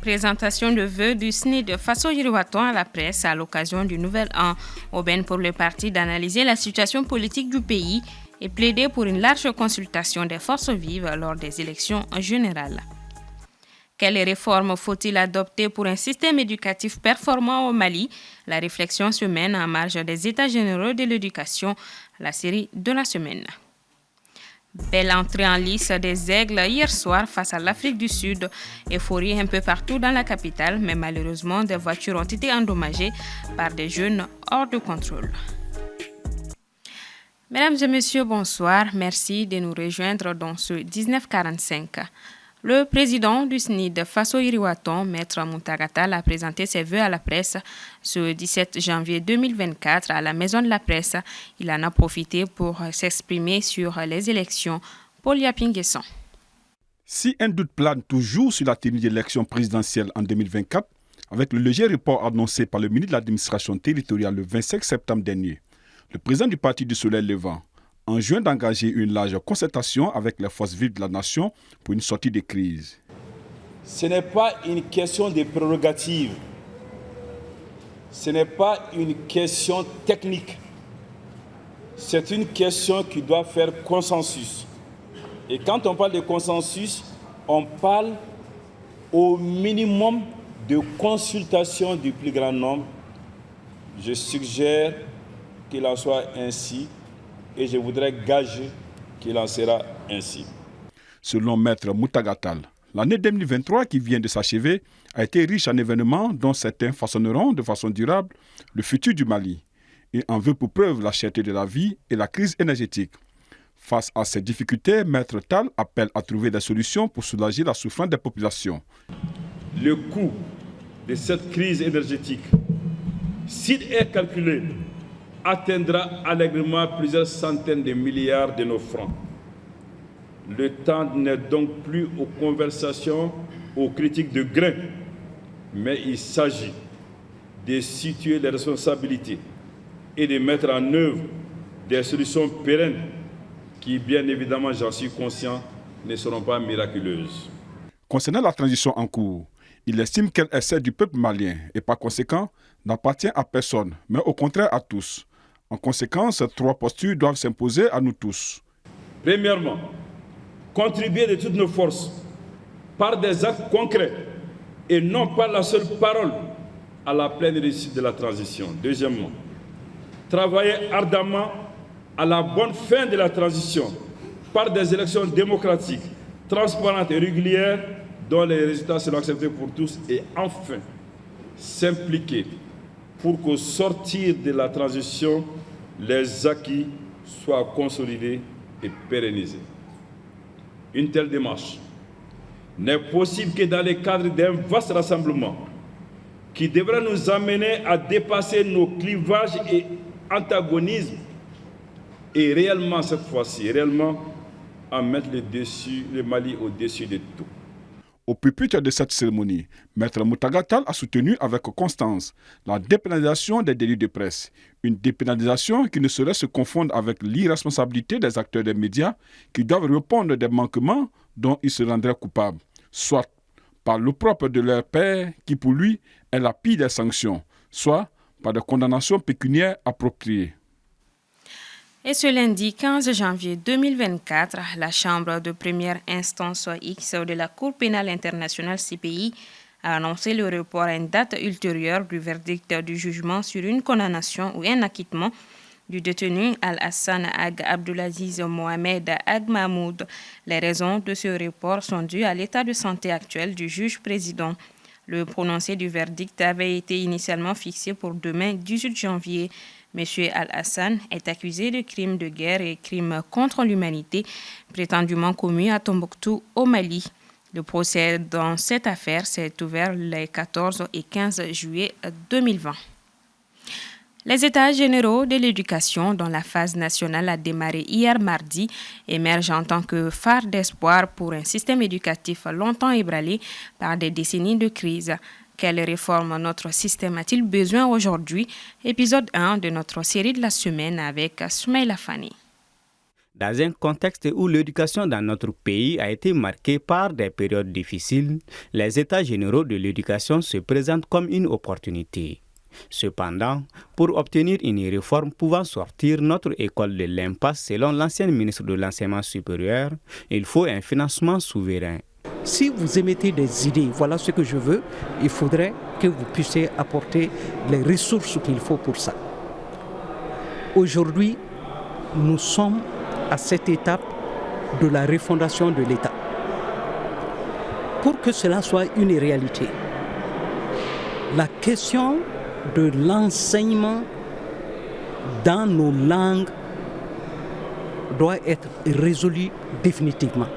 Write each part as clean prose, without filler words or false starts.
Présentation de vœux du SNID Faso Yiriwaton à la presse à l'occasion du Nouvel An. Aubaine pour le parti d'analyser la situation politique du pays et plaider pour une large consultation des forces vives lors des élections générales. Quelles réformes faut-il adopter pour un système éducatif performant au Mali? La réflexion se mène en marge des États généraux de l'éducation, la série de la semaine. Belle entrée en lice des Aigles hier soir face à l'Afrique du Sud. Euphorie un peu partout dans la capitale, mais malheureusement, des voitures ont été endommagées par des jeunes hors de contrôle. Mesdames et messieurs, bonsoir. Merci de nous rejoindre dans ce 1945. Le président du SNID Faso Yiriwaton, Maître Muntagatal, a présenté ses vœux à la presse ce 17 janvier 2024 à la Maison de la Presse. Il en a profité pour s'exprimer sur les élections. Paul Yapinguesson. Si un doute plane toujours sur la tenue de l'élection présidentielle en 2024, avec le léger report annoncé par le ministre de l'Administration territoriale le 25 septembre dernier, le président du Parti du Soleil Levant enjoint d'engager une large concertation avec les forces vives de la nation pour une sortie de crise. Ce n'est pas une question de prérogatives, ce n'est pas une question technique, c'est une question qui doit faire consensus. Et quand on parle de consensus, on parle au minimum de consultation du plus grand nombre. Je suggère qu'il en soit ainsi. Et je voudrais gager qu'il en sera ainsi. Selon Maître Muntagatal, l'année 2023 qui vient de s'achever a été riche en événements dont certains façonneront de façon durable le futur du Mali. Il en veut pour preuve la cherté de la vie et la crise énergétique. Face à ces difficultés, Maître Tal appelle à trouver des solutions pour soulager la souffrance des populations. Le coût de cette crise énergétique, s'il est calculé, atteindra allègrement plusieurs centaines de milliards de nos francs. Le temps n'est donc plus aux conversations, aux critiques de grain, mais il s'agit de situer les responsabilités et de mettre en œuvre des solutions pérennes qui, bien évidemment, j'en suis conscient, ne seront pas miraculeuses. Concernant la transition en cours, il estime qu'elle est celle du peuple malien et par conséquent n'appartient à personne, mais au contraire à tous. En conséquence, trois postures doivent s'imposer à nous tous. Premièrement, contribuer de toutes nos forces par des actes concrets et non par la seule parole à la pleine réussite de la transition. Deuxièmement, travailler ardemment à la bonne fin de la transition par des élections démocratiques, transparentes et régulières dont les résultats seront acceptés pour tous. Et enfin, s'impliquer pour qu'au sortir de la transition, les acquis soient consolidés et pérennisés. Une telle démarche n'est possible que dans le cadre d'un vaste rassemblement qui devra nous amener à dépasser nos clivages et antagonismes et réellement, cette fois-ci, à mettre le Mali au-dessus de tout. Au pupitre de cette cérémonie, Maître Muntagatal a soutenu avec constance la dépénalisation des délits de presse. Une dépénalisation qui ne saurait se confondre avec l'irresponsabilité des acteurs des médias qui doivent répondre des manquements dont ils se rendraient coupables, soit par l'opprobre de leur père qui pour lui est la pire des sanctions, soit par des condamnations pécuniaires appropriées. Et ce lundi 15 janvier 2024, la Chambre de première instance X de la Cour pénale internationale CPI a annoncé le report à une date ultérieure du verdict du jugement sur une condamnation ou un acquittement du détenu Al-Hassan Ag Abdulaziz Mohamed Ag Mahmoud. Les raisons de ce report sont dues à l'état de santé actuel du juge-président. Le prononcé du verdict avait été initialement fixé pour demain 18 janvier. M. Al-Hassan est accusé de crimes de guerre et crimes contre l'humanité prétendument commis à Tombouctou, au Mali. Le procès dans cette affaire s'est ouvert les 14 et 15 juillet 2020. Les États généraux de l'éducation, dont la phase nationale a démarré hier mardi, émergent en tant que phare d'espoir pour un système éducatif longtemps ébranlé par des décennies de crise. Quelle réforme notre système a-t-il besoin aujourd'hui? Épisode 1 de notre série de la semaine avec Soumaïla Fani. Dans un contexte où l'éducation dans notre pays a été marquée par des périodes difficiles, les États généraux de l'éducation se présentent comme une opportunité. Cependant, pour obtenir une réforme pouvant sortir notre école de l'impasse selon l'ancien ministre de l'Enseignement supérieur, il faut un financement souverain. Si vous émettez des idées, voilà ce que je veux, il faudrait que vous puissiez apporter les ressources qu'il faut pour ça. Aujourd'hui, nous sommes à cette étape de la refondation de l'État. Pour que cela soit une réalité, la question de l'enseignement dans nos langues doit être résolue définitivement.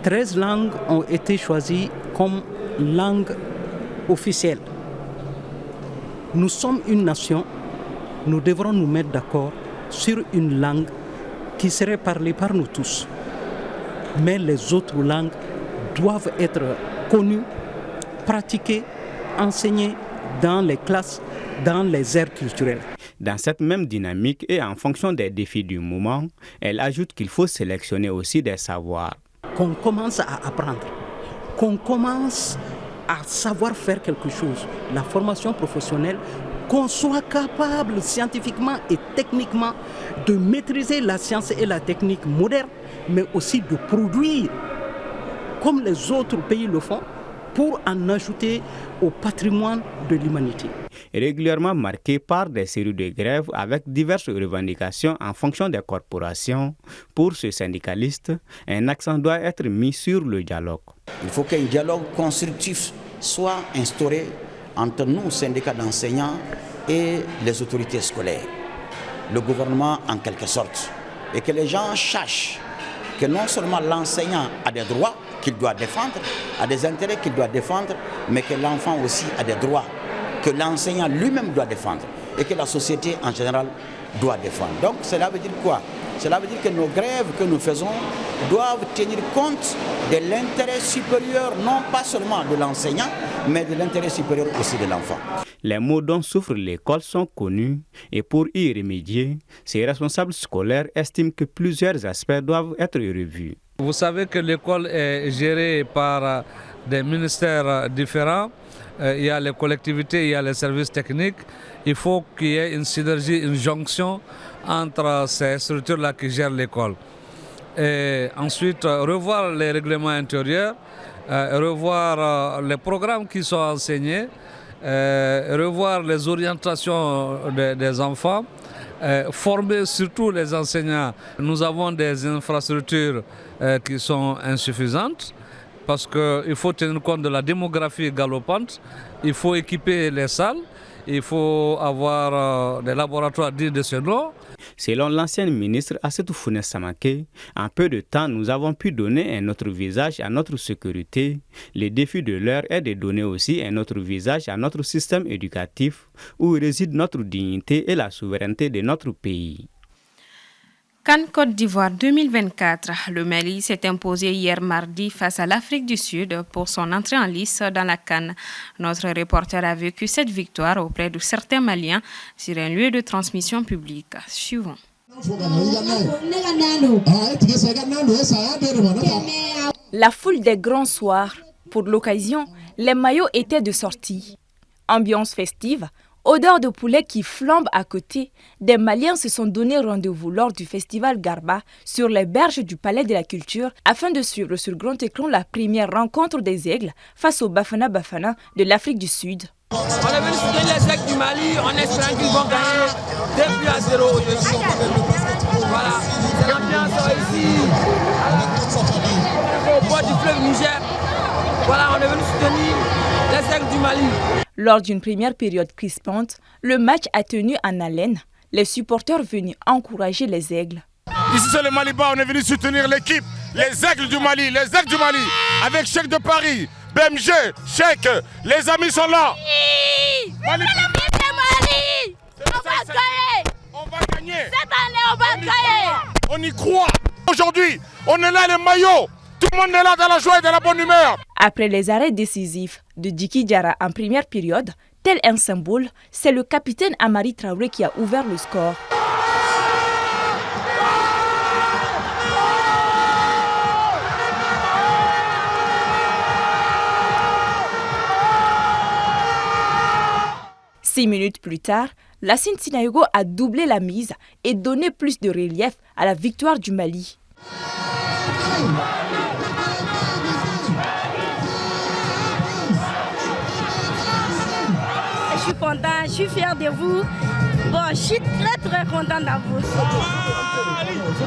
13 langues ont été choisies comme langues officielles. Nous sommes une nation, nous devrons nous mettre d'accord sur une langue qui serait parlée par nous tous. Mais les autres langues doivent être connues, pratiquées, enseignées dans les classes, dans les aires culturelles. Dans cette même dynamique et en fonction des défis du moment, elle ajoute qu'il faut sélectionner aussi des savoirs. Qu'on commence à apprendre, qu'on commence à savoir faire quelque chose, la formation professionnelle, qu'on soit capable scientifiquement et techniquement de maîtriser la science et la technique moderne, mais aussi de produire comme les autres pays le font, pour en ajouter au patrimoine de l'humanité. Régulièrement marqué par des séries de grèves avec diverses revendications en fonction des corporations, pour ce syndicaliste, un accent doit être mis sur le dialogue. Il faut qu'un dialogue constructif soit instauré entre nous, syndicats d'enseignants, et les autorités scolaires, le gouvernement en quelque sorte, et que les gens sachent que non seulement l'enseignant a des droits qu'il doit défendre, a des intérêts qu'il doit défendre, mais que l'enfant aussi a des droits que l'enseignant lui-même doit défendre et que la société en général doit défendre. Donc cela veut dire quoi? Cela veut dire que nos grèves que nous faisons doivent tenir compte de l'intérêt supérieur, non pas seulement de l'enseignant, mais de l'intérêt supérieur aussi de l'enfant. Les maux dont souffre l'école sont connus et pour y remédier, ces responsables scolaires estiment que plusieurs aspects doivent être revus. Vous savez que l'école est gérée par des ministères différents. Il y a les collectivités, il y a les services techniques. Il faut qu'il y ait une synergie, une jonction entre ces structures-là qui gèrent l'école. Et ensuite, revoir les règlements intérieurs, revoir les programmes qui sont enseignés, revoir les orientations des enfants, former surtout les enseignants. Nous avons des infrastructures qui sont insuffisantes parce qu'il faut tenir compte de la démographie galopante, il faut équiper les salles, il faut avoir des laboratoires dignes de ce nom. Selon l'ancien ministre Assetou Founes Samaké, en peu de temps, nous avons pu donner un autre visage à notre sécurité. Le défi de l'heure est de donner aussi un autre visage à notre système éducatif où réside notre dignité et la souveraineté de notre pays. CAN Côte d'Ivoire 2024, le Mali s'est imposé hier mardi face à l'Afrique du Sud pour son entrée en lice dans la CAN. Notre reporter a vécu cette victoire auprès de certains Maliens sur un lieu de transmission publique. Suivons. La foule des grands soirs. Pour l'occasion, les maillots étaient de sortie. Ambiance festive. Odeur de poulet qui flambe à côté, des Maliens se sont donné rendez-vous lors du festival Garba sur les berges du Palais de la Culture afin de suivre sur grand écran la première rencontre des aigles face aux Bafana Bafana de l'Afrique du Sud. On est venu soutenir les aigles du Mali en espérant qu'ils vont gagner 2-0 aujourd'hui. Voilà, c'est l'ambiance ici, au bord du fleuve Niger. Voilà, on est venu soutenir les aigles du Mali. Lors d'une première période crispante, le match a tenu en haleine, les supporters venus encourager les aigles. Ici c'est le Maliba, on est venu soutenir l'équipe, les aigles du Mali, avec Cheikh de Paris, BMG, Cheikh, les amis sont là. Mali. On va gagner. Cette année on va gagner. On y croit. Aujourd'hui, on est là les maillots. Tout le monde est là dans la joie et dans la bonne humeur. Après les arrêts décisifs de Djiki Diarra en première période, tel un symbole, c'est le capitaine Amari Traoré qui a ouvert le score. 6 minutes plus tard, Lassine Sinayogo a doublé la mise et donné plus de relief à la victoire du Mali. Je suis content, je suis fier de vous. Bon, je suis très content d'avoir vous.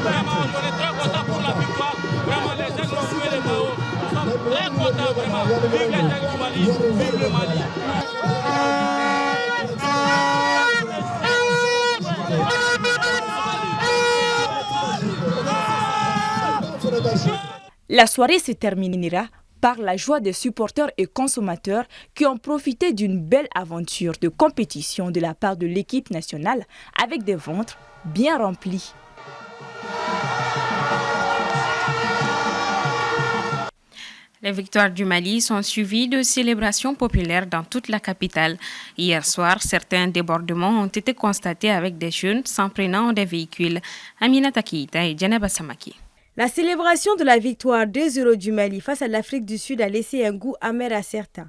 Vraiment, on est très content pour la victoire. Vraiment, les aigles ont joué les maillots. Nous sommes très contents, vraiment. Vive les aigles du Mali, vive le Mali. La soirée se terminera par la joie des supporters et consommateurs qui ont profité d'une belle aventure de compétition de la part de l'équipe nationale avec des ventres bien remplis. Les victoires du Mali sont suivies de célébrations populaires dans toute la capitale. Hier soir, certains débordements ont été constatés avec des jeunes s'en prenant des véhicules. Aminata Keïta et Djeneba Samaki. La célébration de la victoire 2-0 du Mali face à l'Afrique du Sud a laissé un goût amer à certains.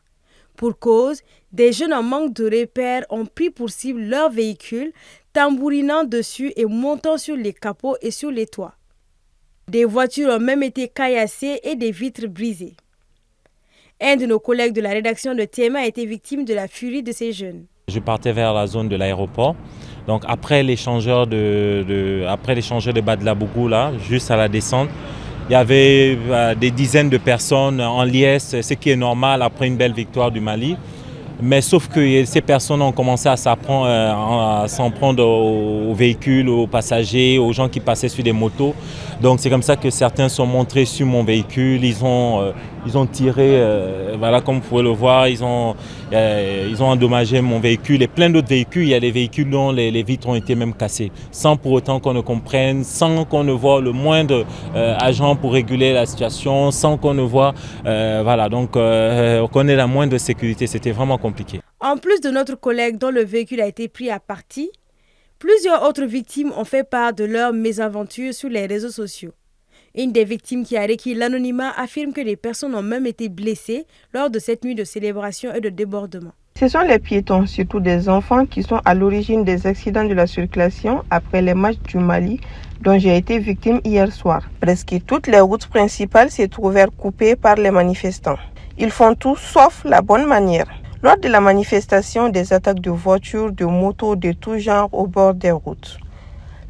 Pour cause, des jeunes en manque de repères ont pris pour cible leurs véhicules, tambourinant dessus et montant sur les capots et sur les toits. Des voitures ont même été caillassées et des vitres brisées. Un de nos collègues de la rédaction de TMA a été victime de la furie de ces jeunes. Je partais vers la zone de l'aéroport. Donc après l'échangeur de Badlabougou, là, juste à la descente, il y avait des dizaines de personnes en liesse, ce qui est normal après une belle victoire du Mali. Mais sauf que ces personnes ont commencé à s'en prendre aux véhicules, aux passagers, aux gens qui passaient sur des motos. Donc c'est comme ça que certains sont montrés sur mon véhicule, ils ont tiré, voilà, comme vous pouvez le voir, ils ont endommagé mon véhicule et plein d'autres véhicules. Il y a des véhicules dont les vitres ont été même cassées, sans pour autant qu'on ne comprenne, sans qu'on ne voit le moindre agent pour réguler la situation, sans qu'on ne voit, voilà, donc qu'on ait la moindre sécurité. C'était vraiment compliqué. En plus de notre collègue dont le véhicule a été pris à partie, plusieurs autres victimes ont fait part de leur mésaventure sur les réseaux sociaux. Une des victimes qui a requis l'anonymat affirme que des personnes ont même été blessées lors de cette nuit de célébration et de débordement. Ce sont les piétons, surtout des enfants, qui sont à l'origine des accidents de la circulation après les matchs du Mali dont j'ai été victime hier soir. Presque toutes les routes principales s'est trouvèrent coupées par les manifestants. Ils font tout sauf la bonne manière. Lors de la manifestation, des attaques de voitures, de motos de tout genre au bord des routes.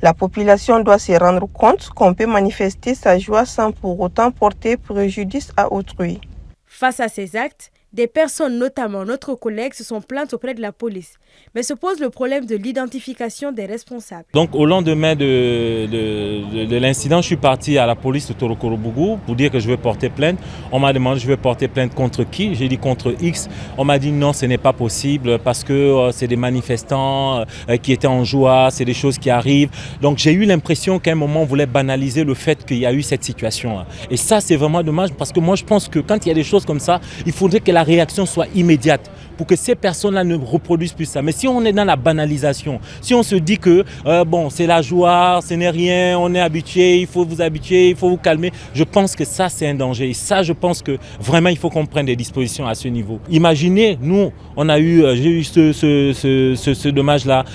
La population doit se rendre compte qu'on peut manifester sa joie sans pour autant porter préjudice à autrui. Face à ces actes, des personnes, notamment notre collègue, se sont plaintes auprès de la police. Mais se pose le problème de l'identification des responsables. Donc au lendemain de l'incident, je suis parti à la police de Torokorobougou pour dire que je vais porter plainte. On m'a demandé je vais porter plainte contre qui. J'ai dit contre X. On m'a dit non, ce n'est pas possible parce que c'est des manifestants qui étaient en joie, c'est des choses qui arrivent. Donc j'ai eu l'impression qu'à un moment on voulait banaliser le fait qu'il y a eu cette situation. Et ça c'est vraiment dommage parce que moi je pense que quand il y a des choses comme ça, il faudrait que la réaction soit immédiate pour que ces personnes-là ne reproduisent plus ça. Mais si on est dans la banalisation, si on se dit que bon, c'est la joie, ce n'est rien, on est habitué, il faut vous habituer, il faut vous calmer, je pense que ça c'est un danger. Et ça, je pense que vraiment il faut qu'on prenne des dispositions à ce niveau. Imaginez, nous, j'ai eu ce dommage-là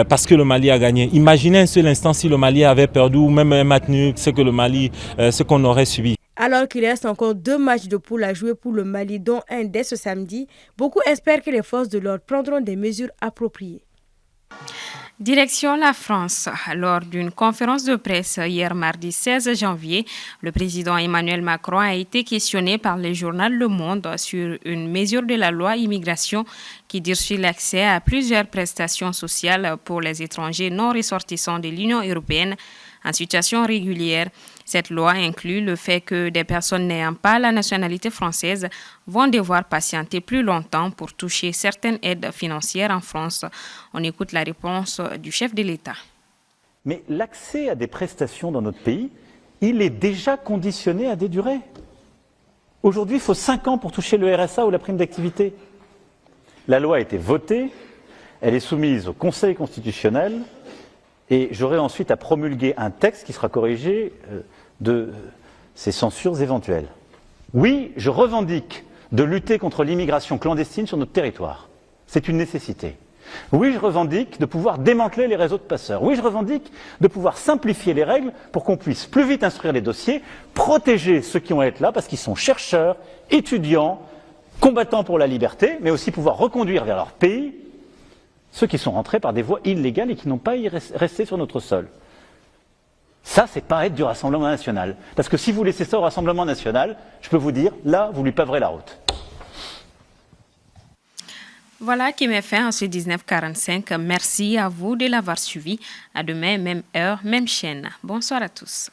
parce que le Mali a gagné. Imaginez un seul instant si le Mali avait perdu ou même maintenu ce qu'on aurait subi. Alors qu'il reste encore 2 matchs de poule à jouer pour le Mali, dont un dès ce samedi, beaucoup espèrent que les forces de l'ordre prendront des mesures appropriées. Direction la France. Lors d'une conférence de presse hier mardi 16 janvier, le président Emmanuel Macron a été questionné par le journal Le Monde sur une mesure de la loi immigration qui durcit l'accès à plusieurs prestations sociales pour les étrangers non ressortissants de l'Union européenne en situation régulière. Cette loi inclut le fait que des personnes n'ayant pas la nationalité française vont devoir patienter plus longtemps pour toucher certaines aides financières en France. On écoute la réponse du chef de l'État. Mais l'accès à des prestations dans notre pays, il est déjà conditionné à des durées. Aujourd'hui, il faut 5 ans pour toucher le RSA ou la prime d'activité. La loi a été votée, elle est soumise au Conseil constitutionnel, et j'aurai ensuite à promulguer un texte qui sera corrigé de ces censures éventuelles. Oui, je revendique de lutter contre l'immigration clandestine sur notre territoire. C'est une nécessité. Oui, je revendique de pouvoir démanteler les réseaux de passeurs. Oui, je revendique de pouvoir simplifier les règles pour qu'on puisse plus vite instruire les dossiers, protéger ceux qui vont être là parce qu'ils sont chercheurs, étudiants, combattants pour la liberté, mais aussi pouvoir reconduire vers leur pays ceux qui sont rentrés par des voies illégales et qui n'ont pas y resté sur notre sol. Ça, c'est pas être du Rassemblement national. Parce que si vous laissez ça au Rassemblement national, je peux vous dire, là, vous lui paverez la route. Voilà qui met fin à ce 1945. Merci à vous de l'avoir suivi. À demain, même heure, même chaîne. Bonsoir à tous.